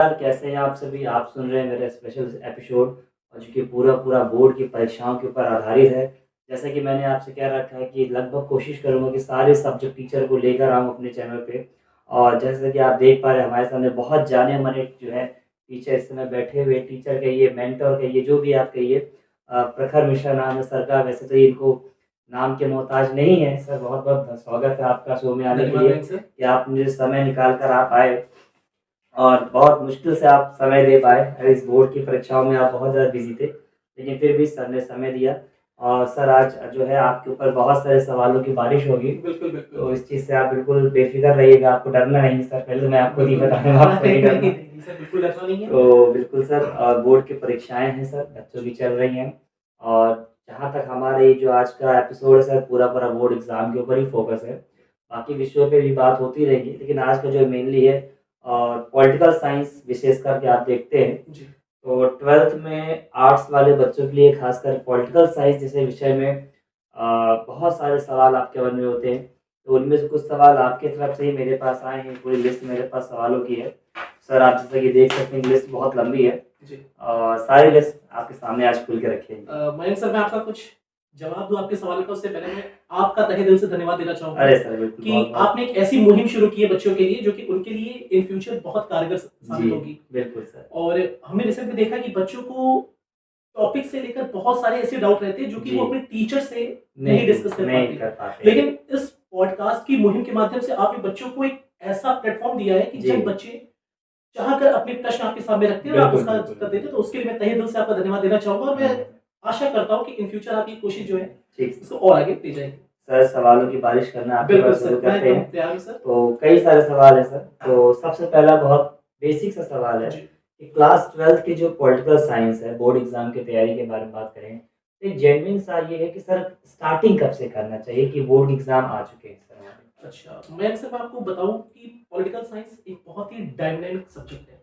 यार कैसे हैं आप सभी? आप सुन रहे हैं मेरा स्पेशल एपिसोड और जो कि पूरा बोर्ड की परीक्षाओं के ऊपर आधारित है। जैसा कि मैंने आपसे कह रखा है कि लगभग कोशिश करूँगा कि सारे सब्जेक्ट टीचर को लेकर आऊँ अपने चैनल पे। और जैसे कि आप देख पा रहे हैं हमारे सामने बहुत जाने-माने जो है टीचर इस समय बैठे हुए हैं। टीचर कहिए, मेंटर कहिए, जो भी आप कहिए। प्रखर मिश्रा नाम है सर का। वैसे तो इनको नाम के मोहताज नहीं है। सर बहुत-बहुत स्वागत है आपका शो में आने के धन्यवाद लिए मयंक सर। कि आपने समय निकाल कर आप आए। और बहुत मुश्किल से आप समय दे पाए। इस बोर्ड की परीक्षाओं में आप बहुत ज़्यादा बिज़ी थे, लेकिन फिर भी सर ने समय दिया। और सर आज जो है आपके ऊपर बहुत सारे सवालों की बारिश होगी। बिल्कुल, बिल्कुल। तो इस चीज़ से आप बिल्कुल बेफ़िक्र रहिएगा, आपको डरना नहीं सर, पहले तो मैं आपको नहीं बता रहा हूँ, आपको नहीं डरना। नहीं सर, बिल्कुल डरना नहीं है। तो बिल्कुल सर बोर्ड की परीक्षाएँ हैं सर, बच्चों की चल रही हैं। और जहाँ तक हमारा ये जो आज का एपिसोड है सर, पूरा बोर्ड एग्ज़ाम के ऊपर ही फ़ोकस है। बाकी विषयों पे भी बात होती रहेगी, लेकिन आज का जो मेनली है पॉलिटिकल साइंस विशेष करके आप देखते हैं, जी। तो 12th में आर्ट्स वाले बच्चों के लिए खासकर पॉलिटिकल साइंस जैसे विषय में बहुत सारे सवाल आपके मन में होते हैं। तो उनमें से कुछ सवाल आपकी तरफ से ही मेरे पास आए हैं, पूरी लिस्ट मेरे पास सवालों की है। सर आप जैसा कि देख सकते हैं लिस्ट बहुत लंबी है। जी। सारी लिस्ट आपके सामने आज खुल के रखी है। मयंक सर, मैं आपका कुछ जवाब दूँ आपके सवाल का, उससे पहले मैं आपका तहे दिल से धन्यवाद देना चाहूँगा अरे सर बिल्कुल, कि बहुत-बहुत। आपने एक ऐसी मुहिम शुरू की है बच्चों के लिए, जो कि उनके लिए इन फ्यूचर बहुत कारगर साबित जी, होगी। बिल्कुल सर। और हमने रिसेंट में देखा कि बच्चों को टॉपिक से लेकर बहुत सारे ऐसे डाउट रहते हैं, जो कि जी। वो अपने टीचर से नहीं डिस्कस कर नहीं पाते। कर पाते। लेकिन इस पॉडकास्ट की मुहिम के माध्यम से आपने बच्चों को एक ऐसा प्लेटफ़ॉर्म दिया है कि जी। जब बच्चे चाहकर अपने प्रश्न आपके सामने रखते हैं और आप बिल्कुल, उसका बिल्कुल, उत्तर देते हैं, बिल्कुल। तो उसके लिए मैं तहे दिल से आपका धन्यवाद देना चाहूँगा और मैं हुँ। आशा करता हूँ कि इन फ्यूचर आपकी कोशिश जो है, ठीक। इसको और आगे ले जाएँगे। सर सवालों की बारिश करना आपके बिल्कुल पास शुरू सर, मैं करते एकदम हैं। तैयार हूँ सर। तो कई सारे सवाल हैं सर। तो सबसे पहला बहुत बेसिक सा सवाल है जी। कि क्लास 12th की जो पॉलिटिकल साइंस है, बोर्ड एग्ज़ाम की तैयारी के बारे में बात करें, तो एक जेन्युइन सा ये है कि सर स्टार्टिंग कब से करना चाहिए कि बोर्ड एग्ज़ाम आ चुके हैं सर हमारे? अच्छा, मैं सर आपको बताऊँ कि पॉलिटिकल साइंस एक बहुत ही डायनामिक सब्जेक्ट है।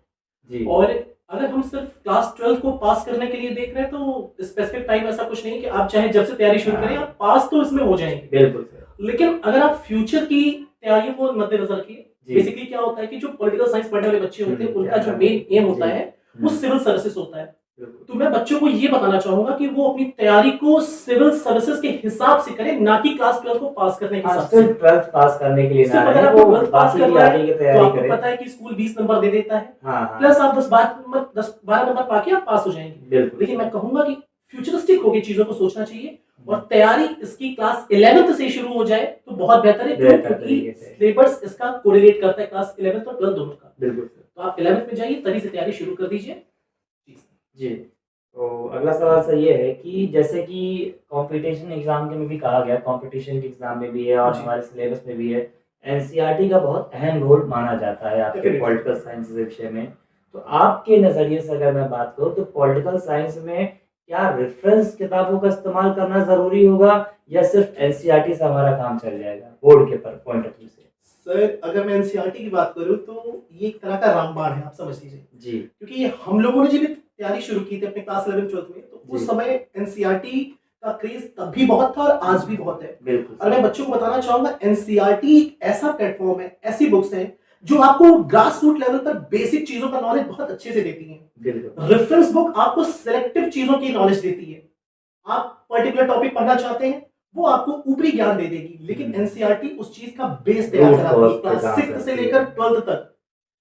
जी। और अगर हम सिर्फ क्लास 12 को पास करने के लिए देख रहे हैं, तो स्पेसिफिक टाइम ऐसा कुछ नहीं कि आप चाहे जब से तैयारी शुरू करें, आप पास तो इसमें हो जाएँगे। बिल्कुल सर। लेकिन अगर आप फ्यूचर की तैयारियों को मद्देनज़र रखिए, जी। बेसिकली क्या होता है कि जो पॉलिटिकल साइंस पढ़ने वाले बच्चे होते हैं, उनका जो क्या मेन एम होता जी। है, वो सिविल सर्विसेज होता है। बिल्कुल। तो मैं बच्चों को ये बताना चाहूँगा कि वो अपनी तैयारी को सिविल सर्विसेज के हिसाब से करें, ना कि क्लास 12 को पास करने के हाँ, हिसाब से। सिर्फ 12th पास करने के लिए ना सिर्फ अगर रहें, आपको वो 12th पास बाकी भी करना है, आगे की तो तैयारी आपको करें। पता है कि स्कूल 20 नंबर दे देता है, हाँ, हाँ। प्लस आप 10-12 नंबर पाके आप पास हो जाएँगे। बिल्कुल। लेकिन मैं कहूँगा कि फ्यूचरिस्टिक होके चीज़ों को सोचना चाहिए और तैयारी इसकी क्लास 11th से शुरू हो जाए, तो बहुत बेहतर है। क्यों? बेहतर क्योंकि तरीके से। सिलेबस इसका कोरिलेट करता है क्लास 11th और 12th दोनों का। बिल्कुल सर। तो आप 11th में जाइए, तभी से तैयारी शुरू कर दीजिए। जी सर। जी। तो अगला सवाल सर ये है कि जैसे कि कॉम्पिटिशन एग्ज़ाम के में भी कहा गया, कॉम्पिटिशन के एग्ज़ाम में भी है और जी। हमारे सिलेबस में भी है, एनसीईआरटी का बहुत अहम रोल माना जाता है आपके डेफिनिटली। पॉलिटिकल साइंस के विषय में। तो आपके नज़रिए से अगर मैं बात करूँ तो पॉलिटिकल साइंस में क्या रेफ़रेंस किताबों का इस्तेमाल करना ज़रूरी होगा या सिर्फ़ एनसीईआरटी से हमारा काम चल जाएगा बोर्ड के पर पॉइंट ऑफ व्यू से? सर, अगर मैं एनसीईआरटी की बात करूँ, तो ये एक तरह का रामबाण है, आप समझ लीजिए। जी। क्योंकि हम लोगों ने जब ये तैयारी शुरू की थी अपने क्लास 11-12 में, तो उस जी। समय एनसीईआरटी का क्रेज़ तब भी बहुत था और आज भी बहुत है। बिल्कुल और सर। मैं बच्चों को बताना चाहूँगा, एनसीईआरटी एक ऐसा प्लेटफ़ॉर्म है, ऐसी बुक्स हैं, जो आपको ग्रास रूट लेवल पर बेसिक चीज़ों का नॉलेज बहुत अच्छे से देती हैं। बिल्कुल। रेफ़रेंस बुक आपको सिलेक्टिव चीज़ों की नॉलेज देती है। आप पर्टिकुलर टॉपिक पढ़ना चाहते हैं, वो आपको ऊपरी ज्ञान दे देगी, लेकिन एनसीईआरटी उस चीज़ का बेस तैयार रूट कराती कॉज़ है। पे क्लास काम 6th से करती है। लेकर 12th तक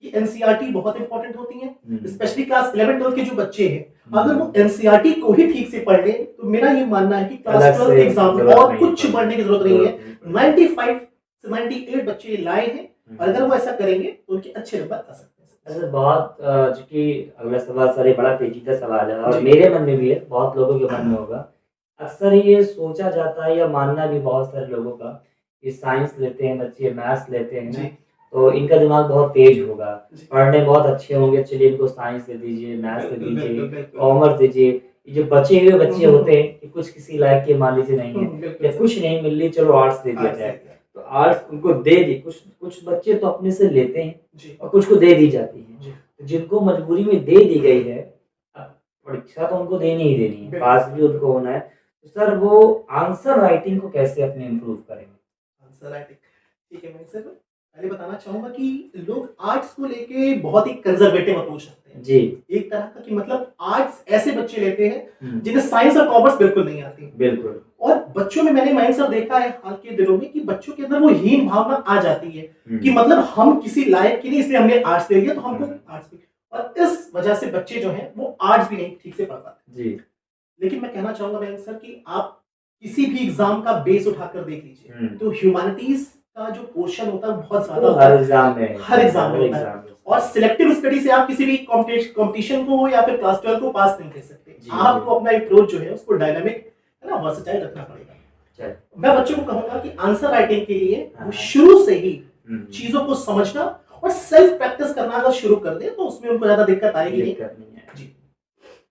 ये एनसीईआरटी बहुत इंपॉर्टेंट होती है। स्पेशली क्लास 11-12 के जो बच्चे हैं, अगर वो एनसीईआरटी को ही ठीक से पढ़ लें, तो मेरा ये मानना है कि क्लास अलग 12 से के एग्जाम में ज़रूरत और नहीं कुछ पड़ेगी। पढ़ने की जरूरत नहीं है। 95 से 98 बच्चे लाए हैं, और अगर वो ऐसा करेंगे तो उनके अच्छे नंबर आ सकते हैं। अच्छा बहुत चूँकि अगला सवाल सर ये बड़ा पेचीदा सवाल है और जी। मेरे मन में भी है, बहुत लोगों के मन में होगा। अक्सर ये सोचा जाता है या मानना भी बहुत सारे लोगों का कि साइंस लेते हैं बच्चे, मैथ्स लेते हैं ना, जी। तो इनका दिमाग बहुत तेज होगा, जी। पढ़ने में बहुत अच्छे होंगे, चलिए इनको साइंस दे दीजिए, मैथ्स दे बिल्कुल, दीजिए, बिल्कुल, बिल्कुल। कॉमर्स दीजिए। ये जो बचे हुए बच्चे होते हैं कि कुछ किसी लायक के मान लीजिए नहीं है बिल्कुल या सर। कुछ नहीं मिल रही, चलो आर्ट्स दे दिया आर्ट्स जाए। दे दिया। तो आर्ट्स उनको दे दी, कुछ कुछ बच्चे तो अपने से लेते हैं जी। और कुछ को दे दी जाती है। जी। जिनको मजबूरी में दे दी गई है, अब परीक्षा तो उनको देनी ही देनी है, बिल्कुल। पास भी उनको होना है। तो सर वो आंसर राइटिंग को कैसे अपने इम्प्रूव करेंगे? आंसर राइटिंग, ठीक है मैं सर पहले बताना चाहूंगा कि लोग आर्ट्स को लेके बहुत ही कंजर्वेटिव अप्रोच रखते हैं। जी। एक तरह का कि मतलब आर्ट्स ऐसे बच्चे लेते हैं हुँ, जिन्हें साइंस और कॉमर्स बिल्कुल नहीं आती। बिल्कुल। और बच्चों में मैंने माइंडसेट देखा है हाल के दिनों में कि बच्चों के अंदर वो हीन भावना आ जाती है कि हुँ, मतलब हम किसी लायक की नहीं इसलिए हमने आर्ट्स ले लिया तो हमको हुँ, आर्ट्स भी। और इस वजह से बच्चे जो हैं वो आर्ट्स भी नहीं ठीक से पढ़ पाते। जी। लेकिन मैं कहना चाहूंगा मैं सर कि आप किसी भी एग्जाम का बेस उठाकर देख लीजिए हुँ, तो ह्यूमैनिटीज का जो पोर्शन होता है वो बहुत ज्यादा वो होता हर है। एग्ज़ाम में है, हर एग्जाम में हर होता है। एग्ज़ाम में और होता है। सिलेक्टिव स्टडी से आप किसी भी कंपटीशन को या फिर क्लास 12 को पास नहीं कर सकते। जी, आपको जी। अपना अप्रोच जो है उसको डायनामिक है ना वर्सेटाइल रखना पड़ेगा। चल मैं बच्चों को कहूंगा कि आंसर राइटिंग के लिए हाँ, वो हाँ। शुरू से ही हुँ, चीजों को समझना और सेल्फ प्रैक्टिस करना अगर शुरू कर दे तो उसमें उनको ज्यादा दिक्कत आएगी नहीं। दिक्कत नहीं है। जी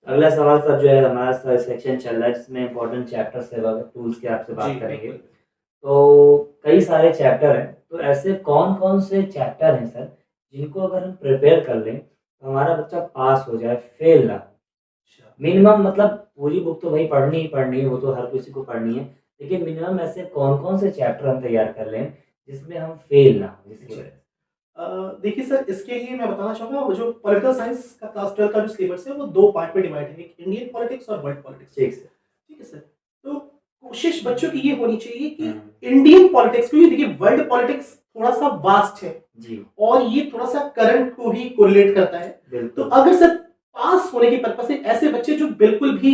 अगला सवाल सर जो है हमारा सेक्शन चल रहा है जिसमें इम्पोर्टेंट चैप्टर्स है वगैरह टूल्स की आपसे जी बात करेंगे। बिल्कुल। तो कई सारे चैप्टर हैं, तो ऐसे कौन-कौन से चैप्टर हैं सर, जिनको अगर हम प्रिपेयर कर लें, तो हमारा बच्चा पास हो जाए, फेल ना हो? अच्छा। मिनिमम मतलब पूरी बुक तो भई पढ़नी ही पढ़नी है, वो तो हर किसी को पढ़नी है। लेकिन मिनिमम ऐसे कौन-कौन से चैप्टर हम तैयार कर लें, जिसमें हम फेल ना हों जिसकी जी। वजह से? देखिए सर इसके लिए मैं बताना चाहूंगा वो जो पॉलिटिकल साइंस का क्लास 12 का जो सिलेबस है वो दो पार्ट में डिवाइड है, एक इंडियन पॉलिटिक्स और वर्ल्ड पॉलिटिक्स। ठीक सर। ठीक है सर। तो कोशिश बच्चों की ये होनी चाहिए कि हुँ, इंडियन पॉलिटिक्स, क्योंकि देखिए वर्ल्ड पॉलिटिक्स थोड़ा सा वास्ट है जी, और ये थोड़ा सा करंट को ही कोरिलेट करता है। तो बिल्कुल। अगर सर पास होने के पर्पज से ऐसे बच्चे जो बिल्कुल भी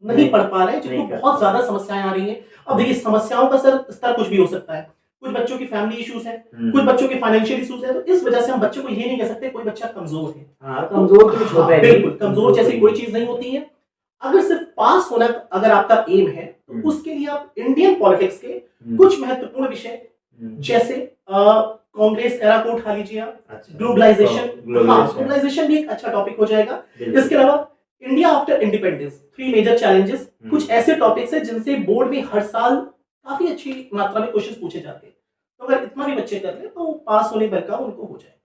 नहीं नहीं, पढ़ पा रहे हैं, जिनको नहीं कर बहुत पाए। ज्यादा समस्याएं आ रही हैं। अब देखिए समस्याओं का सर स्तर कुछ भी हो सकता है। कुछ बच्चों की फैमिली इश्यूज है, कुछ हुँ, बच्चों के फाइनेंशियल इश्यूज है, तो इस वजह से हम बच्चों को ये नहीं कह सकते कोई बच्चा कमजोर है। हाँ, तो कमज़ोर तो कुछ होता हाँ ही नहीं, बिल्कुल कमजोर कमज़ोर तो जैसी नहीं कोई है। चीज नहीं होती है। अगर सिर्फ पास होना अगर आपका एम है तो हुँ, उसके लिए आप इंडियन पॉलिटिक्स के हुँ, कुछ महत्वपूर्ण विषय हुँ। जैसे कांग्रेस एरा को उठा लीजिए आप, अच्छा, ग्लोबलाइजेशन। हाँ ग्लोबलाइज़ेशन, ग्लोबलाइजेशन भी एक अच्छा टॉपिक हो जाएगा। बिल्कुल। इसके अलावा India after independence, three major challenges, कुछ हुँ, ऐसे टॉपिक्स हैं जिनसे बोर्ड में हर साल काफी अच्छी मात्रा में क्वेश्चन पूछे जाते हैं। तो अगर इतना भी बच्चे कर ले तो पास होने भर का उनको हो जाएगा।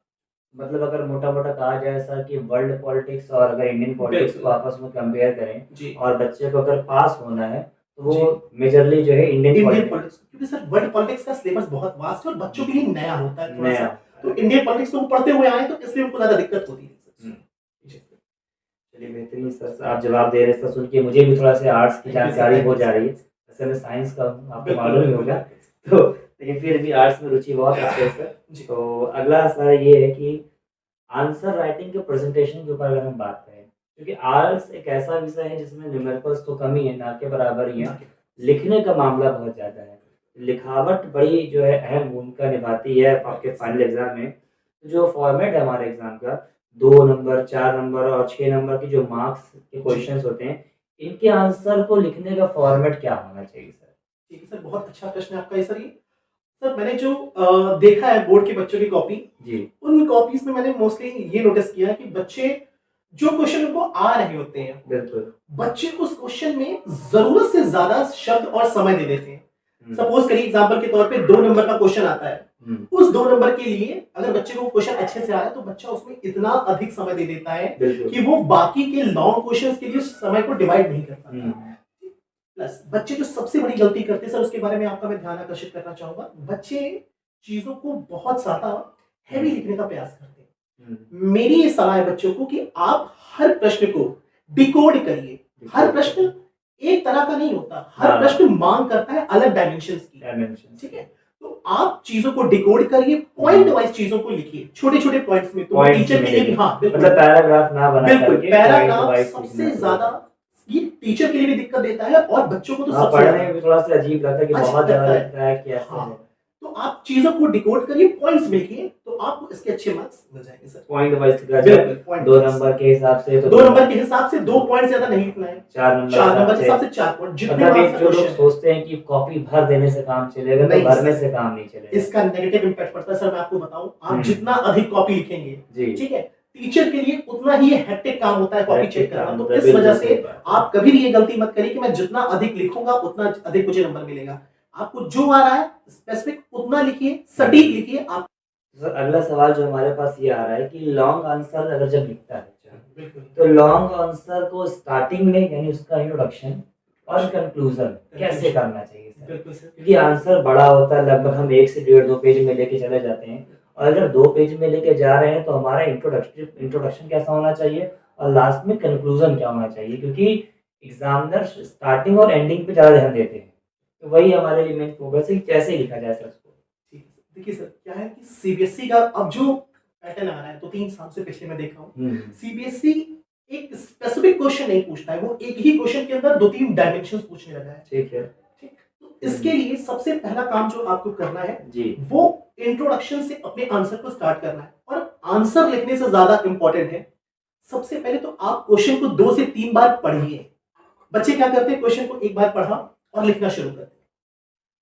मतलब अगर मोटा-मोटा कहा जाए सर कि वर्ल्ड पॉलिटिक्स और अगर इंडियन पॉलिटिक्स को बिल्कुल। आपस में कंपेयर करें जी और बच्चे को अगर पास होना है, तो वो जी मेजरली जो है इंडियन इंडियन पॉलिटिक्स पॉलिटिक्स, क्योंकि सर वर्ल्ड पॉलिटिक्स का सिलेबस बहुत वास्ट है और बच्चों के लिए नया होता है थोड़ा सा। नया होता तो है। इंडियन पॉलिटिक्स तो वो पढ़ते हुए आए तो इसलिए उनको ज्यादा दिक्कत होती है हुँ, सर। जी चलिए बेहतरीन सर आप जवाब दे रहे हैं, सर सुन के मुझे भी थोड़ा-सा आर्ट्स की थैंक यू सर, जानकारी थैंक हो यू जा सर। रही है। वैसे मैं साइंस का हूँ, आपको बिल्कुल मालूम ही बिल्कुल होगा। बिल्कुल तो लेकिन फिर भी आर्ट्स में रुचि बहुत रखते हैं सर। जी तो अगला सर ये है कि आंसर राइटिंग के प्रेजेंटेशन के ऊपर अगर हम बात करें, क्योंकि आर्ट्स एक ऐसा विषय है जिसमें न्यूमेरिकल्स तो कम ही है, ना के बराबर ही है। ना के लिखने का मामला बहुत ज़्यादा है। लिखावट बड़ी जो है अहम भूमिका निभाती है आपके बिल्कुल फाइनल एग्ज़ाम में। तो जो फॉर्मेट है हमारे एग्ज़ाम का 2 नंबर, 4 नंबर और 6 नंबर के जो मार्क्स के जी क्वेश्चन्स होते हैं, इनके आंसर को लिखने का फॉर्मेट क्या होना चाहिए सर? ठीक है सर, बहुत अच्छा प्रश्न है आपका ये सर। ये सर मैंने जो देखा है बोर्ड के बच्चों की कॉपी, जी, उन कॉपीज में मैंने मोस्टली ये नोटिस किया है कि बच्चे जो क्वेश्चन उनको आ रहे होते हैं बिल्कुल। बच्चे उस क्वेश्चन में जरूरत से ज्यादा शब्द और समय दे देते हैं। हुँ, सपोज करिए एग्जांपल के तौर पे 2 नंबर का क्वेश्चन आता है, हुँ, उस 2 नंबर के लिए अगर बच्चे को क्वेश्चन अच्छे से आ रहा है तो बच्चा उसमें इतना अधिक समय दे देता है बिल्कुल। कि वो बाकी के लॉन्ग क्वेश्चंस के लिए समय को डिवाइड नहीं कर हुँ, पाता। प्लस बच्चे जो सबसे बड़ी गलती करते हैं सर उसके बारे में आपका मैं ध्यान आकर्षित करना चाहूंगा। बच्चे चीजों को बहुत ज्यादा हैवी हुँ, लिखने का प्रयास करते हैं। हुँ, मेरी ये सलाह है बच्चों को कि आप हर प्रश्न को डिकोड करिए। हर बिल्कुल। प्रश्न एक तरह का नहीं होता, हर हाँ, प्रश्न मांग करता है अलग डायमेंशंस की। डायमेंशंस ठीक के। है, तो आप चीजों को डिकोड करिए, पॉइंट वाइज चीजों को लिखिए, छोटे छोटे पॉइंट्स में। तो वो पॉइंट्स टीचर में के लिए भी, लिखें। हाँ मतलब बिल्कुल पैराग्राफ ना बना बिल्कुल करके पॉइंट पैराग्राफ वाइज़ लिखना सबसे शुरू ज्यादा करें। ये टीचर के लिए भी दिक्कत देता है और बच्चों को तो हाँ, सबसे पढ़ने ज्यादा में भी थोड़ा-सा अजीब लगता है कि अजीब बहुत ज़्यादा लगता है। लगता है कि ऐसे हाँ, है। तो आप चीजों को डिकोड करिए, पॉइंट्स में लिखिए, तो आपको इसके अच्छे मार्क्स मिल जाएंगे सर। पॉइंट वाइज़ लिखा जाए, बिल्कुल पॉइंट 2 वाइज, नंबर के हिसाब से तो 2 2 नंबर के नंबर, हिसाब से 2 पॉइंट ज्यादा नहीं लिखना है, 4 नंबर के 4 हिसाब नंबर के से हिसाब से 4 पॉइंट, जितने मतलब मार्क्स एक का जो लोग क्वेश्चन है। सोचते हैं कि कॉपी भर देने से काम चलेगा, तो नहीं भरने सर, से काम नहीं चलेगा। इसका नेगेटिव इम्पैक्ट पड़ता है सर। मैं आपको बताऊं, आप हुँ, जितना अधिक कॉपी लिखेंगे, जी, ठीक है, टीचर के लिए उतना ही हेक्टिक काम होता है कॉपी चेक प्रैक्टिस करना। काम तो होता है, इस वजह बिल्कुल से सही बात है। आप कभी भी ये गलती मत करिए कि मैं जितना अधिक लिखूंगा उतना अधिक मुझे नंबर मिलेगा। आपको जो आ रहा है स्पेसिफिक उतना लिखिए, सटीक हुँ। लिखिए आप। सर अगला सवाल जो हमारे पास ये आ रहा है कि लॉन्ग आंसर अगर जब लिखता है बच्चा, बिल्कुल तो लॉन्ग आंसर को स्टार्टिंग में यानी उसका इंट्रोडक्शन और कंक्लूजन कैसे करना चाहिए सर? बिल्कुल सर। क्योंकि आंसर बड़ा होता है, लगभग हम 1 से डेढ़ 2 पेज में लेके चले जाते हैं। और अगर 2 पेज में लेके जा रहे हैं तो हमारा इंट्रोडक्शन कैसा होना चाहिए और लास्ट में कंक्लूजन क्या होना चाहिए, क्योंकि एग्जामिनर स्टार्टिंग और एंडिंग पे ज़्यादा ध्यान देते हैं। तो वही हमारे लिए मेन फोकस है कि कैसे लिखा जाए सर उसको। ठीक है सर। देखिए सर, क्या है कि सीबीएसई का अब जो पैटर्न आ रहा है, 2-3 साल से पिछले मैं देख रहा हूँ, सीबीएसई एक स्पेसिफिक क्वेश्चन नहीं पूछता है, वो एक ही क्वेश्चन के अंदर 2-3 डायमेंशंस पूछने लगा है। ठीक है। ठीक, तो इसके लिए सबसे पहला काम जो आपको करना है जी। वो इंट्रोडक्शन से अपने आंसर को स्टार्ट करना है, और आंसर लिखने से ज्यादा इंपॉर्टेंट है, सबसे पहले तो आप क्वेश्चन को 2 से 3 बार पढ़िए। बच्चे क्या करते हैं, क्वेश्चन को एक बार पढ़ा और लिखना शुरू करते हैं।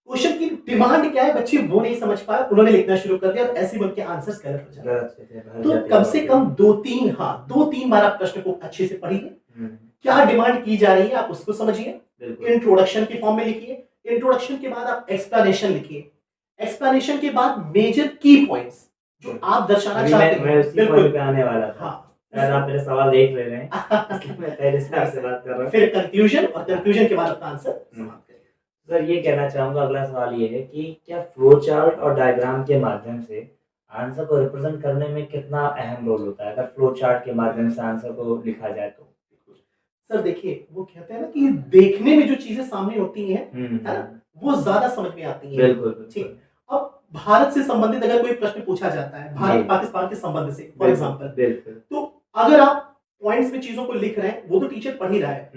क्वेश्चन की डिमांड क्या है, बच्चे वो नहीं समझ पाए, उन्होंने लिखना शुरू कर दिया और ऐसे ही उनके आंसर्स गलत हो जाते हैं। तो कम से कम 2-3 बार आप प्रश्न को अच्छे से पढ़िए, क्या डिमांड की जा रही है आप उसको समझिए, इंट्रोडक्शन के फॉर्म में लिखिए, इंट्रोडक्शन के बाद आप एक्सप्लेनेशन लिखिए, एक्सप्लेनेशन के बाद मेजर की पॉइंट्स जो आप दर्शाना चाहते हैं। मैं उसी पॉइंट पे आने वाला था। हाँ, अगर आप मेरे सवाल देख रहे हैं इसलिए मैं पहले से आपसे बात कर रहा हूँ। फिर कंक्लूजन, और कंक्लूजन के बाद अपना आंसर समाप्त करिए। सर ये कहना चाहूँगा, अगला सवाल ये है कि क्या फ्लो चार्ट और डायग्राम के माध्यम से आंसर को रिप्रेजेंट करने में कितना अहम रोल होता है, अगर फ्लो चार्ट के माध्यम से आंसर को लिखा जाए तो? सर देखिए, वो कहते हैं ना कि देखने में जो चीजें सामने होती हैं, है ना, वो ज्यादा समझ में आती हैं। बिल्कुल। ठीक, अब भारत से संबंधित अगर कोई प्रश्न पूछा जाता है, भारत पाकिस्तान के संबंध से फॉर एग्जांपल, तो अगर आप पॉइंट्स में चीजों को लिख रहे हैं, वो तो टीचर पढ़ ही रहा है,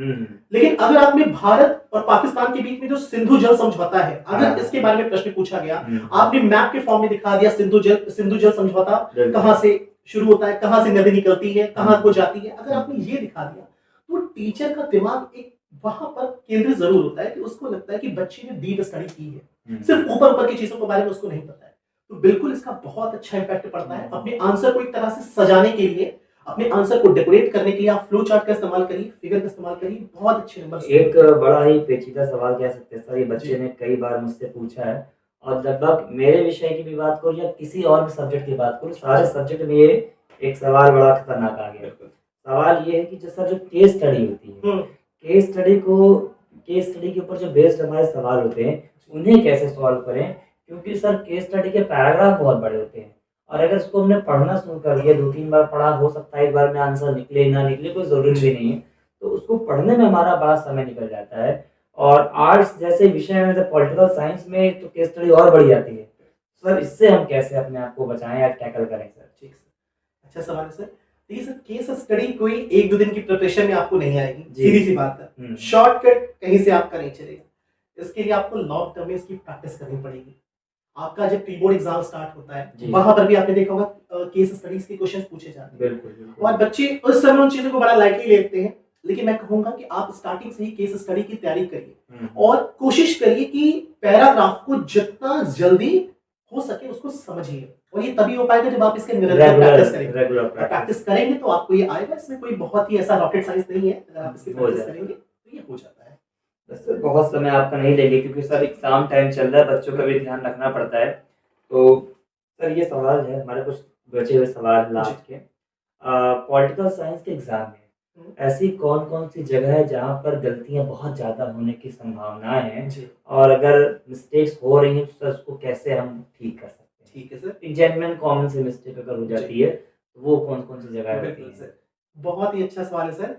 लेकिन अगर आपने भारत और पाकिस्तान के बीच में जो सिंधु जल समझौता है, अगर इसके बारे में प्रश्न पूछा गया, आपने मैप के फॉर्म में दिखा दिया सिंधु जल समझौता कहां से शुरू होता है, कहां से नदी निकलती है, कहां को जाती है, अगर आपने ये दिखा दिया तो टीचर का दिमाग एक वहां पर केंद्रित जरूर होता है कि उसको लगता है कि बच्चे ने डीप स्टडी की है, सिर्फ ऊपर ऊपर की चीजों के बारे में उसको नहीं पता है। तो बिल्कुल इसका बहुत अच्छा इंपैक्ट पड़ता है। अपने आंसर को एक तरह से सजाने के लिए, अपने आंसर को डेकोरेट करने के लिए आप फ्लो चार्ट का इस्तेमाल करिए, फिगर का इस्तेमाल करिए, बहुत अच्छे नंबर। एक बड़ा ही पेचीदा सवाल कह सकते हैं सर, ये बच्चे ने कई बार मुझसे पूछा है, और लगभग मेरे विषय की भी बात करूँ या किसी और भी सब्जेक्ट की बात करूँ, सारे सब्जेक्ट में ये एक सवाल बड़ा खतरनाक आ गया। सवाल ये है कि जो सर जो केस स्टडी होती है, केस स्टडी के ऊपर जो बेस्ड हमारे सवाल होते हैं, उन्हें कैसे सॉल्व करें, क्योंकि सर केस स्टडी के पैराग्राफ बहुत बड़े होते हैं, और अगर उसको हमने पढ़ना शुरू कर दिया, 2-3 बार पढ़ा, हो सकता है एक बार में आंसर निकले ना निकले, कोई ज़रूरी भी नहीं है, तो उसको पढ़ने में हमारा बड़ा समय निकल जाता है। और आर्ट्स जैसे विषय में, तो पॉलिटिकल साइंस में तो केस स्टडी और बढ़ जाती है। सर इससे हम कैसे अपने आप को बचाएं या टैकल करें सर? ठीक सर, अच्छा सवाल है सर। देखिए सर, केस स्टडी कोई 1-2 दिन की प्रिपरेशन में आपको नहीं आएगी, सीधी सी बात है, शॉर्टकट कहीं से आपका नहीं चलेगा। इसके लिए आपको लॉन्ग टर्म में इसकी प्रैक्टिस करनी पड़ेगी। आपका जब प्री बोर्ड एग्जाम स्टार्ट होता है, वहां पर भी आपने देखा होगा केस स्टडीज के क्वेश्चंस पूछे जाते हैं। बिल्कुल। और बच्चे उस समय उन चीजों को बड़ा लाइटली लेते हैं, लेकिन मैं कहूंगा कि आप स्टार्टिंग से ही केस स्टडी की तैयारी करिए और कोशिश करिए कि पैराग्राफ को जितना जल्दी हो सके उसको समझिए, और ये तभी हो पाएगा जब आप इसके निरंतर प्रैक्टिस करेंगे। प्रैक्टिस करेंगे तो आपको ये आएगा। इसमें कोई बहुत ही ऐसा रॉकेट साइंस नहीं है, अगर आप इसकी प्रैक्टिस करेंगे तो ये हो जाता है। सर बहुत समय आपका नहीं लेंगे, क्योंकि सर एग्जाम टाइम चल रहा है, बच्चों का भी ध्यान रखना पड़ता है। तो सर ये सवाल है, हमारे कुछ बचे हुए सवाल लास्ट के, पॉलिटिकल साइंस के एग्जाम में ऐसी कौन कौन सी जगह है जहाँ पर गलतियाँ बहुत ज़्यादा होने की संभावनाएं हैं, और अगर मिस्टेक्स हो रही हैं तो सर उसको कैसे हम ठीक कर सकते हैं? ठीक है सर, जेन्युइन कॉमन सी मिस्टेक अगर हो जाती है तो वो कौन कौन सी जगह है? बहुत ही अच्छा सवाल है सर।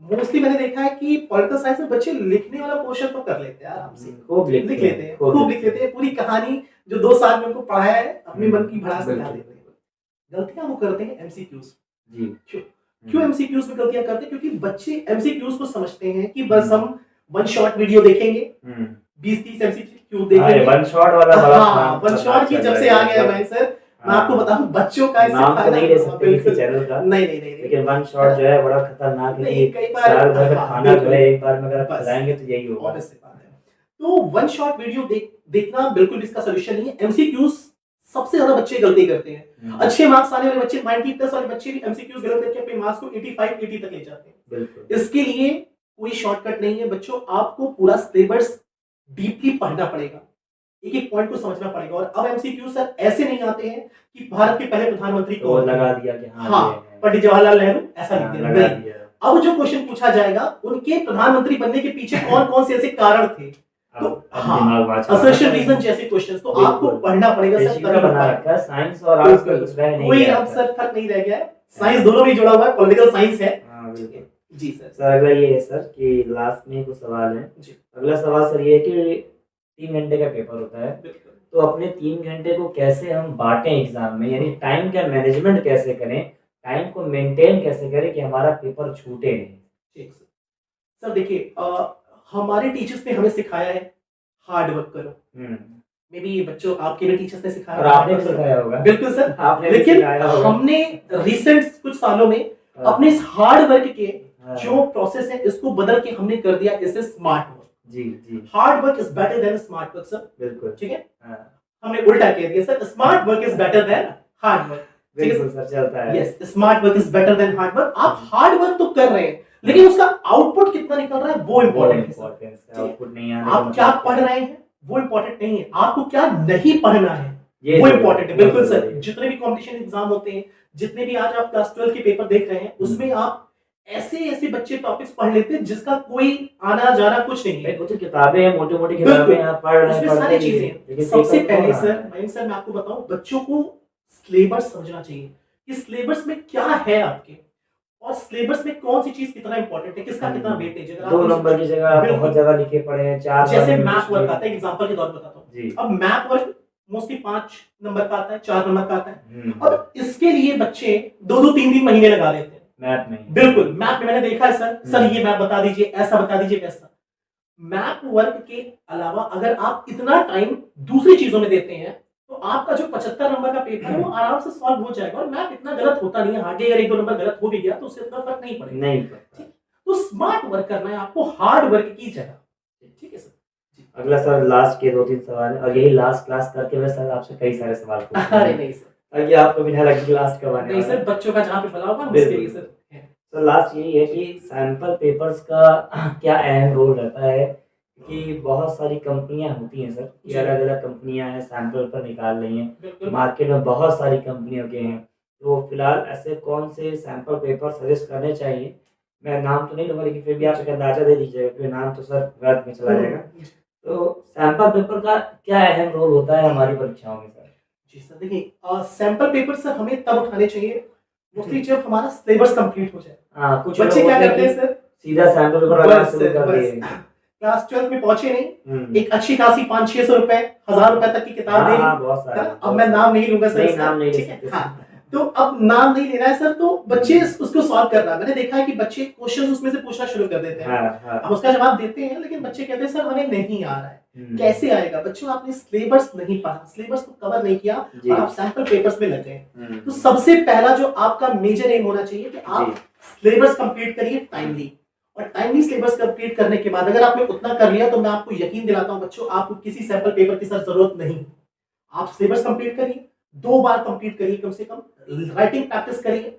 मोस्टली मैंने देखा है कि पॉलिटिकल साइंस में बच्चे लिखने वाला पोर्शन तो कर लेते हैं आराम से, खूब लिख लेते हैं, खूब लिख लेते हैं, पूरी कहानी जो 2 साल में उनको पढ़ाया है अपने मन की भड़ास निकाल देते हैं। गलतियां वो करते हैं एमसीक्यूज। जी, क्यों एमसीक्यूज में गलतियां करते हैं? क्योंकि बच्चे एमसीक्यूज को समझते हैं कि बस हम वन शॉट वीडियो देखेंगे, 20-30 एमसीक्यू देखेंगे। वन शॉट वाला, हाँ, वन शॉट की जब से आ गया है सर, मैं आपको बताऊं बच्चों का नाम तो नहीं ले सकते किसी चैनल का, नहीं, लेकिन वन शॉट जो है बड़ा खतरनाक है कि कई बार साल भर का खाना जो है एक बार में अगर खिलाएंगे तो यही होगा। तो वन शॉट वीडियो देखना बिल्कुल भी इसका सॉल्यूशन नहीं है। एमसीक्यूज सबसे ज्यादा बच्चे गलती करते हैं। अच्छे मार्क्स आने वाले बच्चे, 90+ वाले बच्चे भी एमसीक्यूज गलत करके अपने मार्क्स को 85-80 तक ले जाते हैं। बिल्कुल, इसके लिए कोई शॉर्टकट नहीं है बच्चों, आपको पूरा सिलेबस डीपली पढ़ना पड़ेगा, एक एक पॉइंट को समझना पड़ेगा। और अब एमसीक्यू सर ऐसे नहीं आते हैं कि भारत के पहले प्रधानमंत्री को लगा दिया कि हाँ पंडित जवाहरलाल नेहरू, ऐसा लिख दिया। अब जो क्वेश्चन पूछा जाएगा, उनके प्रधानमंत्री बनने के पीछे कौन कौन से ऐसे कारण थे, तो अब हाँ, दिमाग वहाँ चला असर्शन जाता है। रीजन जैसे क्वेश्चंस तो आपको बिल्कुल, पढ़ना पड़ेगा सर, बेसिक तभी का बन बना पाएगा। रखा है, साइंस और आर्ट्स का बिल्कुल, कुछ रह नहीं कोई गया अब है। सर फर्क नहीं रह गया है, साइंस दोनों में जुड़ा हुआ है, पॉलिटिकल साइंस है। हाँ, बिल्कुल। जी सर। सर अगला ये है सर कि लास्ट में कुछ सवाल है। जी। अगला सवाल सर ये है कि 3 घंटे का पेपर होता है, बिल्कुल। तो अपने 3 घंटे को कैसे हम बाँटें एग्ज़ाम में? यानी टाइम का मैनेजमेंट कैसे करें? टाइम को मेंटेन कैसे करें कि हमारा पेपर छूटे नहीं? ठीक सर। सर देखिए हमारे टीचर्स ने हमें सिखाया है हार्ड वर्क करो। हुँ। मे बी बच्चों आपके भी टीचर्स ने सिखाया और होगा आपने hard भी work करो। सिखाया होगा। बिल्कुल सर, आपने भी लेकिन सिखाया होगा। हमने रिसेंट कुछ सालों में हाँ। अपने इस हार्ड वर्क के हाँ। जो प्रोसेस है इसको बदल के हमने कर दिया इसे स्मार्ट वर्क। जी, जी। Hard work is better than smart work sir. बिल्कुल। ठीक है? हाँ। हमने उल्टा कह दिया sir, smart work is better than hard work. ठीक है बिल्कुल सर? सर, चलता है। Yes, smart work is better than hard work. आप हार्ड वर्क तो कर रहे हैं, लेकिन उसका आउटपुट कितना निकल रहा है वो वो इंपॉर्टेंट है सर। इम्पोर्टेंस है, ठीक है? आउटपुट नहीं आने का आप क्या मतलब पढ़ रहे हैं वो इंपॉर्टेंट नहीं है, आपको क्या नहीं पढ़ना है ये वो ज़रूरी है, इंपॉर्टेंट है। बहुत बिल्कुल ज़रूरी सर, है। जितने भी कंपटीशन एग्जाम होते हैं, जितने भी आज आप क्लास 12 के पेपर देख रहे हैं, उसमें आप ऐसे ऐसे बच्चे टॉपिक्स पढ़ लेते हैं जिसका कोई आना जाना कुछ नहीं है। वो तो किताबें हैं, मोटी-मोटी बिल्कुल, किताबें आप पढ़ रहे हैं, उसमें पढ़ते सारी ही हैं, चीजें लेकिन सबसे पेपर पहले कौन आ सर रहा है? मयंक सर मैं आपको बताऊं, बच्चों को सिलेबस समझना चाहिए कि सिलेबस में क्या है आपके, और सिलेबस में कौन सी चीज कितना इंपॉर्टेंट है, किसका कितना वेटेज है। अगर 2 आप नंबर की जगह आप बहुत बिल्कुल, ज़्यादा लिखे पड़े हैं, 4 जैसे वाले में मैप कुछ वर्क नहीं। आता है, एग्जांपल के तौर पर बताता हूँ। जी। अब मैप वर्क मोस्टली 5 नंबर का आता है, 4 नंबर का आता है। हुँ। अब इसके लिए बच्चे 2-2 3-3 महीने लगा देते हैं। मैप में। बिल्कुल, मैप में मैंने देखा है सर ये मैप बता दीजिए, ऐसा बता दीजिए, वैसा। मैप वर्क के अलावा अगर आप इतना टाइम दूसरी चीजों में देते हैं, तो आपका जो 75 नंबर का पेपर है वो आराम से सॉल्व हो जाएगा, और मैप इतना गलत होता नहीं है। हार्डली अगर 1-2 नंबर गलत हो भी गया तो उससे इतना फर्क नहीं पड़ेगा। नहीं पड़ता। ठीक? तो स्मार्ट वर्क करना है आपको हार्ड वर्क की जगह। ठीक है सर? जी। अगला सर लास्ट के 2-3 सवाल हैं, और यही लास्ट क्लास करके मैं सर आपसे कई सारे सवाल पूछूँगा। अरे नहीं सर। ताकि आपको भी ना लगे कि लास्ट कब आने नहीं वाला है। सर, बच्चों का जहाँ पे भला होगा हम बिल्कुल। उसके लिए सर हैं। तो लास्ट यही है कि सैंपल पेपर्स का क्या अहम रोल रहता है, कि बहुत सारी कंपनियां होती हैं सर, कि जी। अलग-अलग कंपनियां हैं, सैंपल पेपर निकाल रही हैं। बिल्कुल। मार्केट में बहुत सारी कंपनियों के हैं, तो फिलहाल ऐसे कौन से सैंपल पेपर सजेस्ट करने चाहिए? मैं नाम तो नहीं लूँगा, लेकिन फिर भी आप एक अंदाज़ा दे दीजिएगा, क्योंकि नाम तो सर व्यर्थ में चला जाएगा। तो सैंपल पेपर का क्या अहम रोल होता है हमारी परीक्षाओं में सर? जी सर, देखिए सैंपल पेपर सर हमें तब उठाने चाहिए मोस्टली जब हमारा सिलेबस कंप्लीट हो जाए। हाँ, कुछ बच्चे लोग क्या होते हैं करते हैं कि सर, सीधा सैंपल पेपर लगाना बस शुरू सर, कर बस दिए। क्लास 12 में पहुंचे नहीं, हुँ। एक अच्छी खासी 500-600 रुपए, 1000 रुपए तक की किताब हाँ, ले ली। हाँ, बहुत सारे, हाँ, अब बहुत मैं सारे। नाम नहीं लूंगा सर नहीं, इसका, नाम नहीं ले ठीक है? सकते सर। हाँ, तो अब नाम नहीं लेना है सर, तो बच्चे उसको सॉल्व कर रहा है। मैंने देखा है कि बच्चे क्वेश्चन उसमें से पूछना शुरू कर देते हैं। हाँ, हाँ। अब उसका जवाब देते हैं, लेकिन बच्चे कहते हैं सर हमें नहीं आ रहा है। हुँ। कैसे आएगा? बच्चों आपने सिलेबस नहीं पढ़ा, सिलेबस को कवर नहीं किया, जी। और आप सैंपल पेपर्स में लग गए। हुँ। तो सबसे पहला जो आपका मेजर एम होना चाहिए कि आप जी। सिलेबस कंप्लीट करिए टाइमली, और टाइमली सिलेबस कंप्लीट करने के बाद अगर आपने उतना कर लिया, तो मैं आपको यकीन दिलाता हूं बच्चों, आपको किसी सैंपल पेपर की सर जरूरत नहीं। आप सिलेबस कंप्लीट करिए, 2 बार कंप्लीट करिए कम से कम, राइटिंग प्रैक्टिस करिए।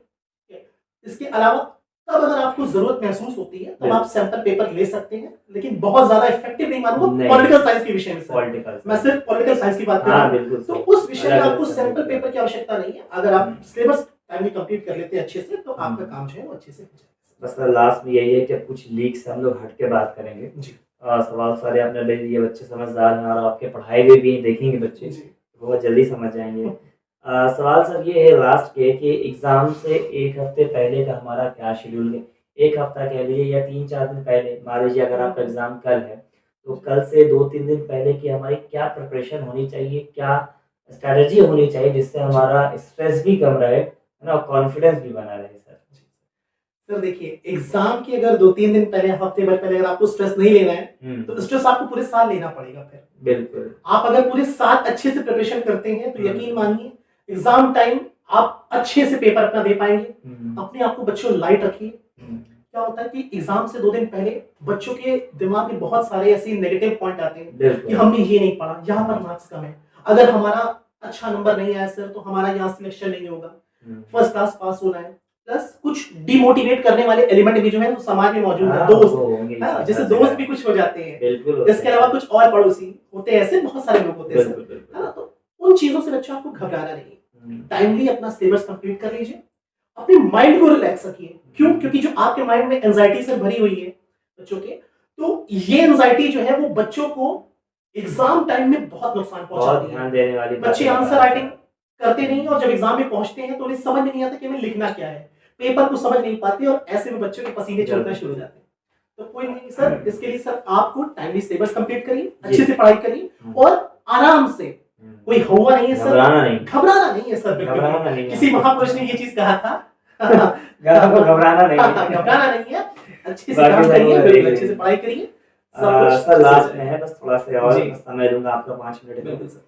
इसके अलावा तब अगर आपको जरूरत महसूस होती है तब आप सैंपल पेपर ले सकते हैं, लेकिन बहुत ज्यादा इफेक्टिव नहीं मानूंगा पॉलिटिकल साइंस के विषय में सर। पॉलिटिकल मैं सिर्फ पॉलिटिकल साइंस की बात कर रहा हाँ, हूं, बिल्कुल तो सही। उस विषय में अलग-अलग आपको सब्जेक्ट सैंपल का। पेपर की आवश्यकता नहीं है। अगर आप सिलेबस टाइमली कंप्लीट कर लेते हैं अच्छे से, तो आपका काम जो है वो अच्छे से हो जाएगा। बस सर लास्ट में यही है कि कुछ लीक से हम लोग हट के बात करेंगे। जी। सवाल सारे आपने ले लिए, बच्चे समझदार हैं और आपके पढ़ाए हुए भी देखेंगे बच्चे, जी। बहुत जल्दी समझ जाएँगे। सवाल सर ये है लास्ट के कि एग्ज़ाम से 1 हफ़्ते पहले का हमारा क्या शेड्यूल है? 1 हफ़्ता कह लीजिए या 3-4 दिन पहले, मान लीजिए अगर आपका एग्ज़ाम कल है, तो कल से 2-3 दिन पहले की हमारी क्या प्रिपरेशन होनी चाहिए? क्या स्ट्रैटेजी होनी चाहिए जिससे हमारा स्ट्रेस भी कम रहे, है ना? और कॉन्फिडेंस भी बना रहे सर? सर देखिए, एग्जाम के अगर 2-3 दिन पहले, हफ्ते भर पहले अगर आपको स्ट्रेस नहीं लेना है, तो स्ट्रेस आपको पूरे साल लेना पड़ेगा फिर। बिल्कुल। आप अगर पूरे साल अच्छे से प्रिपरेशन करते हैं, तो यकीन मानिए एग्जाम टाइम आप अच्छे से पेपर अपना दे पाएंगे। अपने आप को बच्चों लाइट रखिए। क्या होता है कि एग्जाम से 2 दिन पहले बच्चों के दिमाग में बहुत सारे ऐसे नेगेटिव पॉइंट आते हैं कि हमने ये नहीं पढ़ा, यहाँ पर मार्क्स कम है, अगर हमारा अच्छा नंबर नहीं आया सर, तो हमारा यहाँ सिलेक्शन नहीं होगा, फर्स्ट क्लास पास होना है। प्लस कुछ डिमोटिवेट करने वाले एलिमेंट भी जो है वो समाज में मौजूद है, दोस्त, जैसे दोस्त भी कुछ हो जाते हैं। इसके अलावा कुछ और पड़ोसी होते हैं, ऐसे बहुत सारे लोग होते हैं सर, है ना? तो उन चीजों से बच्चों आपको घबराना नहीं, टाइमली अपना सिलेबस कंप्लीट कर लीजिए, अपने माइंड को रिलैक्स रखिए। क्यों? क्योंकि जो आपके माइंड में एंजाइटी से भरी हुई है बच्चों के, तो ये एंजाइटी जो है वो बच्चों को एग्जाम टाइम में बहुत नुकसान पहुंचाती है। ध्यान देने वाली बच्चे आंसर राइटिंग करते नहीं और जब एग्जाम में पहुंचते हैं तो उन्हें समझ में नहीं आता कि हमें लिखना क्या है, पेपर को समझ नहीं पाते और ऐसे में बच्चों के पसीने छूटना शुरू हो जाते हैं। तो कोई नहीं सर, इसके लिए सर आपको टाइमली सिलेबस कंप्लीट करिए, अच्छे से पढ़ाई करिए और आराम से, कोई हुआ नहीं है सर, घबराना नहीं है सर, घबराना नहीं है। किसी महापुरुष ने ये चीज कहा था घबराना नहीं है, अच्छे से काम करिए, बिल्कुल अच्छे से पढ़ाई करिए। सर लास्ट में है, बस थोड़ा सा और समय दूंगा आपका 5 मिनट। बिल्कुल सर।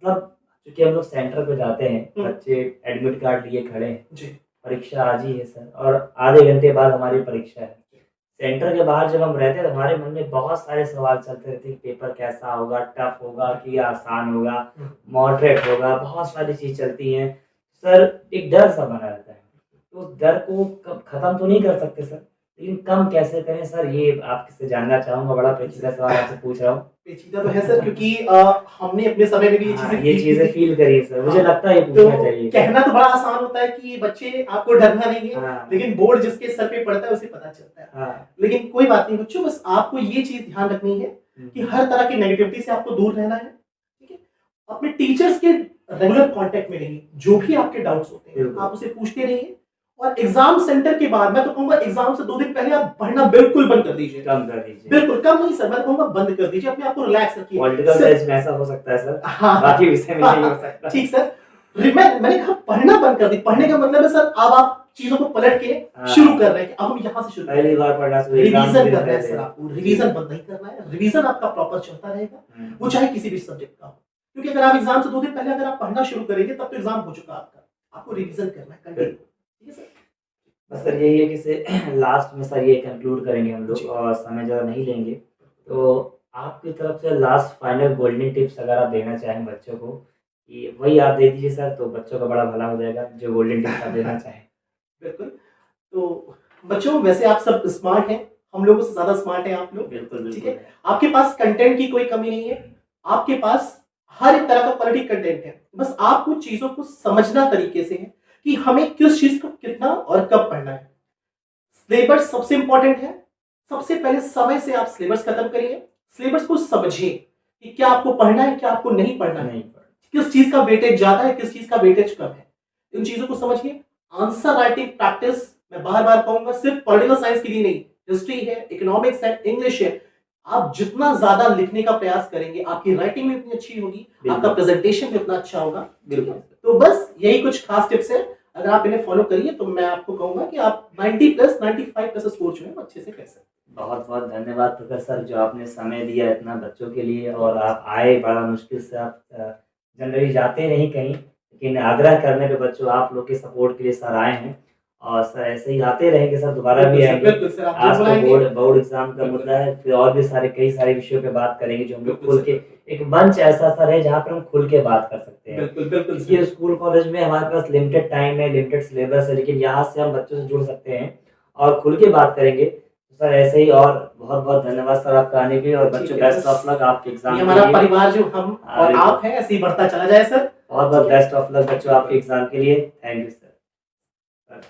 मतलब क्योंकि हम लोग सेंटर पे जाते हैं, बच्चे एडमिट कार्ड लिए खड़े हैं जी, परीक्षा आज ही है सर और आधे घंटे बाद हमारी परीक्षा है। सेंटर के बाहर जब हम रहते हैं तो हमारे मन में बहुत सारे सवाल चलते रहते हैं, पेपर कैसा होगा, टफ होगा कि आसान होगा, मॉडरेट होगा, बहुत सारी चीज चलती हैं सर। एक डर सा बना रहता है, तो उस डर को खत्म तो नहीं कर सकते सर, लेकिन कम कैसे करें सर, ये आपसे जानना चाहूंगा। बड़ा पेचीदा सवाल आपसे पूछ रहा हूँ। पेचीदा तो है सर, क्योंकि हमने अपने समय में भी ये चीजें फील करी है सर, मुझे लगता है ये पूछना चाहिए। कहना तो बड़ा आसान होता है कि बच्चे आपको डरना नहीं है, लेकिन बोर्ड जिसके सर पे पड़ता है उसे पता चलता है। लेकिन कोई बात नहीं बच्चों, बस आपको ये चीज ध्यान रखनी है कि हर तरह की नेगेटिविटी से आपको दूर रहना है, ठीक है। अपने टीचर्स के रेगुलर कांटेक्ट में रहिए, जो भी आपके डाउट्स होते हैं आप उसे पूछते रहिए। और एग्जाम सेंटर के बाद मैं तो कहूंगा एग्जाम से 2 दिन पहले आप पढ़ना बिल्कुल बंद कर दीजिए। कम कर दीजिए, बिल्कुल कम नहीं सर, मैं तो कहूंगा बंद कर दीजिए, अपने आप को रिलैक्स रखिए। पॉलिटिकल साइंस में ऐसा हो सकता है सर, बाकी विषय में नहीं हो सकता। ठीक सर, मैंने कहा पढ़ना बंद कर दी, पढ़ने का मतलब है सर अब आप चीजों को पलट के शुरू कर रहे हैं कि अब हम यहाँ से शुरू पहली बार पढ़ना, रिवीजन करना है सर, आपको रिवीजन बंद नहीं करना है, रिवीजन आपका प्रॉपर चलता रहेगा, वो चाहे किसी भी सब्जेक्ट का हो। क्योंकि अगर आप एग्जाम से 2 दिन पहले अगर आप पढ़ना शुरू करेंगे तब तो एग्जाम हो चुका आपका, आपको रिवीजन करना है कंटिन्यू, ठीक है सर। बस सर यही है कि लास्ट में सर ये कंक्लूड करेंगे हम लोग और समय ज़्यादा नहीं लेंगे, तो आपकी तरफ से लास्ट फाइनल गोल्डन टिप्स अगर आप देना चाहें बच्चों को, कि वही आप दे दीजिए सर, तो बच्चों का बड़ा भला हो जाएगा, जो गोल्डन टिप्स आप देना चाहें। बिल्कुल, तो बच्चों वैसे आप सब स्मार्ट हैं, हम लोगों से ज़्यादा स्मार्ट हैं आप लोग, बिल्कुल ठीक है। आपके पास कंटेंट की कोई कमी नहीं है, आपके पास हर एक तरह का क्वालिटी कंटेंट है, बस आपको चीज़ों को समझना तरीके से है कि हमें किस चीज को कितना और कब पढ़ना है। सिलेबस सबसे इंपॉर्टेंट है, सबसे पहले समय से आप सिलेबस खत्म करिए, सिलेबस को समझिए कि क्या आपको पढ़ना है, क्या आपको नहीं पढ़ना है, किस चीज का वेटेज ज्यादा है, किस चीज का वेटेज कम है, इन चीजों को समझिए। आंसर राइटिंग प्रैक्टिस मैं बार बार कहूंगा, सिर्फ पॉलिटिकल साइंस के लिए नहीं, हिस्ट्री है, इकोनॉमिक्स है, इंग्लिश है, आप जितना ज्यादा लिखने का प्रयास करेंगे आपकी राइटिंग भी उतनी अच्छी होगी, आपका प्रेजेंटेशन भी उतना अच्छा होगा। बिल्कुल, तो बस यही कुछ खास टिप्स है, अगर आप इन्हें फॉलो करिए तो मैं आपको कहूंगा कि आप 90+, 95+ स्कोर जो है वो अच्छे से कर सकते हैं। बहुत बहुत धन्यवाद प्रोफेसर, जो आपने समय दिया इतना बच्चों के लिए, और आप आए बड़ा मुश्किल से, आप जनरली जाते नहीं कहीं, लेकिन आग्रह करने पे बच्चों आप लोग के सपोर्ट के लिए सर आए हैं, और सर ऐसे ही आते रहेंगे सर, दोबारा भी आएंगे। आज तो बोर्ड एग्जाम का मुद्दा है, फिर और भी कई सारे विषयों पे बात करेंगे, जो हम लोग खुल के, एक मंच ऐसा सर है जहाँ पर हम खुल के बात कर सकते हैं। बिल्कुल ये स्कूल कॉलेज में हमारे पास लिमिटेड टाइम है, लिमिटेड सिलेबस है, लेकिन यहाँ से हम बच्चों से जुड़ सकते हैं और खुल के बात करेंगे। सर ऐसे ही, और बहुत बहुत धन्यवाद सर आपका आने के लिए, और बच्चों बेस्ट ऑफ लक आपके एग्जाम। हमारा परिवार जो हम और आप हैं ऐसे ही बढ़ता चला जाए सर। बहुत बहुत बेस्ट ऑफ लक बच्चों आपके एग्जाम के लिए। Thank you sir.